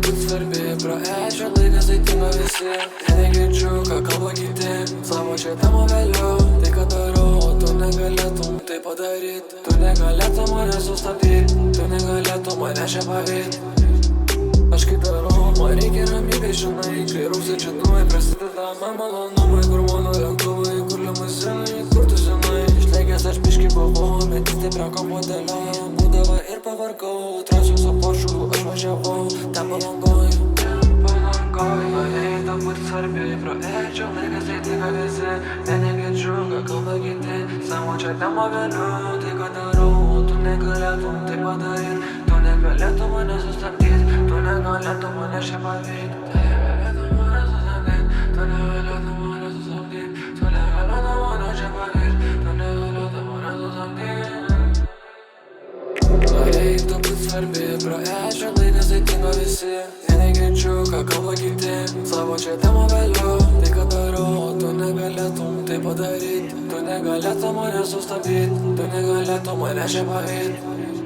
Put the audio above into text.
būt svarbi, praėjo laikas, tai tinka visi. Negirdžiu, ką kalba kiti, savo čia tamo vėliau. Tai ką darau, o tu negalėtum tai padaryt. Tu negalėtum mane sustabdyt, tu negalėtum mane čia pavyt. Aš kai darau, man reikia ramybė, žinai. Kai rūksa čia dūmai, prasideda man malonumai. Kur mano lėktuvai, kur limuzinai, kur tu senai. Išleikęs aš biškį buvau, bet į stiprią komodėlę būdavo ir pavarkau. Trasiu su Porsche, aš važiavau, ten Palangoj. Norėjai būt svarbi, praėjo laikas, tai tinka visi. Negirdžiu, ką kalba kiti, savo čia tamo vėliau. Tai ką darau, tu negalėtum tai padaryt. Tu negalėtum mane sustabdyt, tu negalėtum mane čia pavyt. Tu negalėtum mane sustabdyt, tu negalėtum mane sustabdyt. Tu negalėtum mane čia pavyt, tu negalėtum mane sustabdyt. Norėjai būt svarbi, praėjo laikas, tai tinka visi. Negirdžiu, ką kalba kiti, savo čia tamo vėliau. Tai ką darau, tu negalėtum tai padaryt. Tu negalėtum mane sustabdyt, tu negalėtum mane čia pavyt.